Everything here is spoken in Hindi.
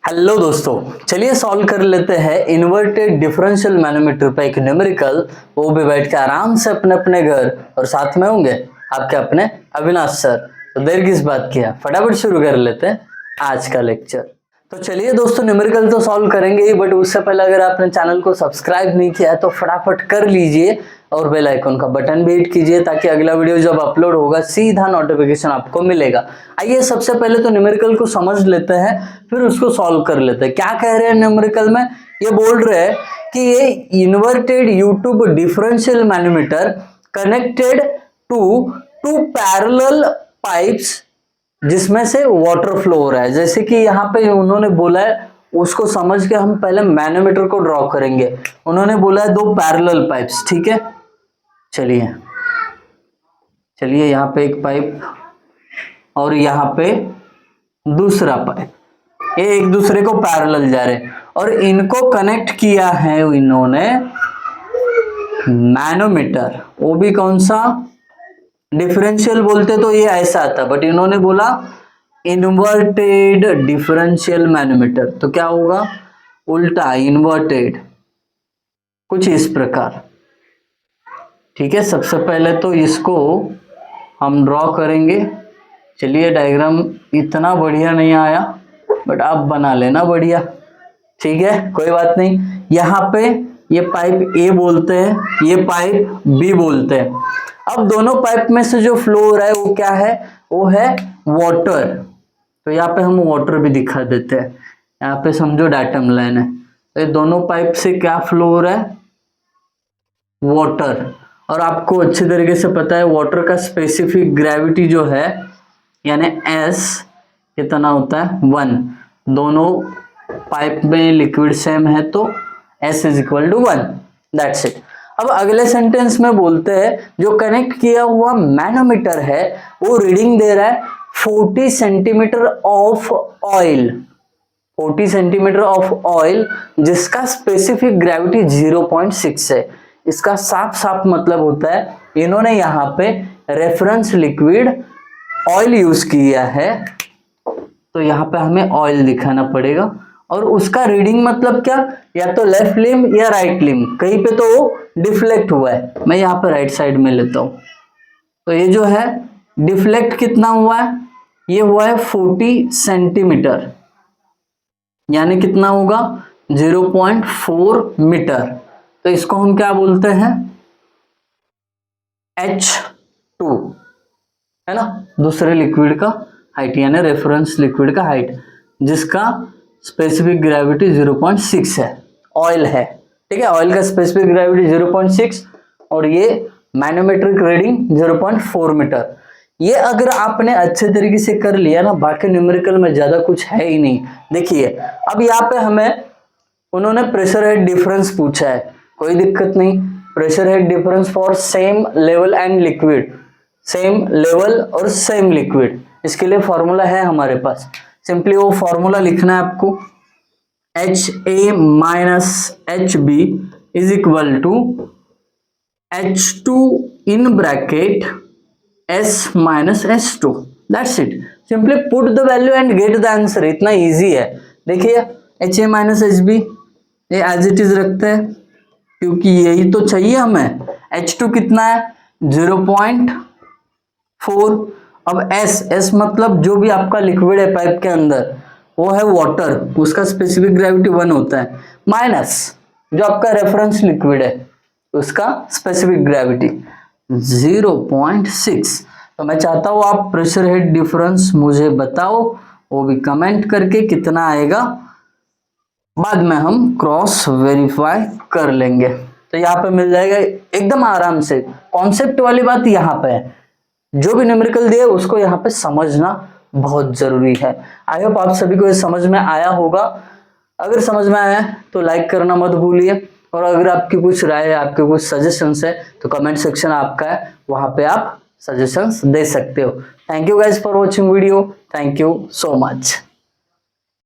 हेलो दोस्तों, चलिए सॉल्व कर लेते हैं इन्वर्टेड डिफरेंशियल मैनोमीटर पे एक न्यूमेरिकल। वो भी बैठ के आराम से अपने अपने घर, और साथ में होंगे आपके अपने अविनाश सर। तो देर किस बात की है, फटाफट शुरू कर लेते हैं आज का लेक्चर। तो चलिए दोस्तों, न्यूमेरिकल तो सॉल्व करेंगे ही, बट उससे पहले अगर आपने चैनल को सब्सक्राइब नहीं किया है तो फटाफट कर लीजिए और बेल आइकन का बटन भी हिट कीजिए ताकि अगला वीडियो जब अपलोड होगा सीधा नोटिफिकेशन आपको मिलेगा। आइए सबसे पहले तो न्यूमेरिकल को समझ लेते हैं, फिर उसको सॉल्व कर लेते हैं। क्या कह रहे हैं न्यूमेरिकल में, ये बोल रहे हैं कि ये inverted U tube differential manometer connected to two parallel pipes जिसमें से वाटर फ्लो हो रहा है। जैसे कि यहाँ पे उन्होंने बोला है, उसको समझ के हम पहले मैनोमीटर को ड्रॉ करेंगे। उन्होंने बोला है दो पैरेलल पाइप्स, ठीक है। चलिए यहाँ पे एक पाइप और यहाँ पे दूसरा पाइप, ये एक दूसरे को पैरेलल जा रहे हैं और इनको कनेक्ट किया है इन्होंने मैनोमीटर। वो भी कौन सा, डिफरेंशियल बोलते तो ये ऐसा आता, बट इन्होंने बोला इन्वर्टेड डिफरेंशियल मैनोमीटर। तो क्या होगा, उल्टा इन्वर्टेड, कुछ इस प्रकार, ठीक है। सबसे पहले तो इसको हम ड्रॉ करेंगे। चलिए, डायग्राम इतना बढ़िया नहीं आया, बट आप बना लेना बढ़िया, ठीक है, कोई बात नहीं। यहाँ पे ये पाइप ए बोलते हैं, ये पाइप बी बोलते हैं। अब दोनों पाइप में से जो फ्लो हो रहा है वो क्या है, वो है वाटर। तो यहाँ पे हम वाटर भी दिखा देते हैं। यहाँ पे समझो डाटम लाइन है, तो ये दोनों पाइप से क्या फ्लो हो रहा है, वाटर। और आपको अच्छे तरीके से पता है वाटर का स्पेसिफिक ग्रेविटी जो है, यानी S कितना होता है, 1। दोनों पाइप में लिक्विड सेम है तो S is equal to 1, that's it. अब अगले सेंटेंस में बोलते हैं जो कनेक्ट किया हुआ मैनोमीटर है वो रीडिंग दे रहा है 40 centimetre of oil, 40 centimetre of oil, जिसका स्पेसिफिक ग्रेविटी 0.6 है। इसका साफ साफ मतलब होता है इन्होंने यहाँ पे रेफरेंस लिक्विड ऑयल यूज किया है, तो यहाँ पे हमें ऑयल दिखाना पड़ेगा। और उसका रीडिंग मतलब क्या, या तो लेफ्ट लिम या राइट लिम, कहीं पे तो वो डिफ्लेक्ट हुआ है। मैं यहाँ पे राइट साइड में लेता हूँ, तो ये जो है डिफ्लेक्ट कितना हुआ है, ये हुआ है 40 सेंटीमीटर, यानी कितना होगा 0.4 मीटर। तो इसको हम क्या बोलते हैं, H2, है ना, दूसरे लिक्विड का हाइट, यानी रेफरेंस लिक्विड का हाइट, जिसका स्पेसिफिक ग्रेविटी 0.6 है, ऑयल है, ठीक है। ऑयल का स्पेसिफिक ग्रेविटी 0.6 और ये मैनोमेट्रिक रीडिंग 0.4 मीटर। ये अगर आपने अच्छे तरीके से कर लिया ना, बाकी न्यूमेरिकल में ज्यादा कुछ है ही नहीं। देखिए अब यहाँ पे हमें उन्होंने प्रेशर हेड डिफरेंस पूछा है, कोई दिक्कत नहीं। Pressure head difference for same level and liquid, same level और सेम लिक्विड, इसके लिए फॉर्मूला है हमारे पास। सिंपली वो फॉर्मूला लिखना है आपको, HA minus HB is equal to H2 in bracket S minus S2, that's it. Simply put the value and get the answer, इतना इजी है। देखिए HA माइनस HB ये एज इट इज रखते हैं, क्योंकि यही तो चाहिए हमें। H2 कितना है 0.4। अब S मतलब जो भी आपका लिक्विड है पाइप के अंदर वो है वाटर, उसका स्पेसिफिक ग्रेविटी 1 होता है, माइनस जो आपका रेफरेंस लिक्विड है उसका स्पेसिफिक ग्रेविटी 0.6। तो मैं चाहता हूं आप प्रेशर हेड डिफरेंस मुझे बताओ, वो भी कमेंट करके कितना आएगा, बाद में हम क्रॉस वेरीफाई कर लेंगे। तो यहाँ पे मिल जाएगा एकदम आराम से। कॉन्सेप्ट वाली बात यहाँ पे है, जो भी न्यूमेरिकल दिया उसको यहाँ पे समझना बहुत जरूरी है। आई होप आप सभी को ये समझ में आया होगा। अगर समझ में आया तो लाइक करना मत भूलिए, और अगर आपकी कुछ राय है, आपके कुछ सजेशंस है, तो कमेंट सेक्शन आपका है, वहां पे आप सजेशंस दे सकते हो। Thank you guys for watching video, thank you so much.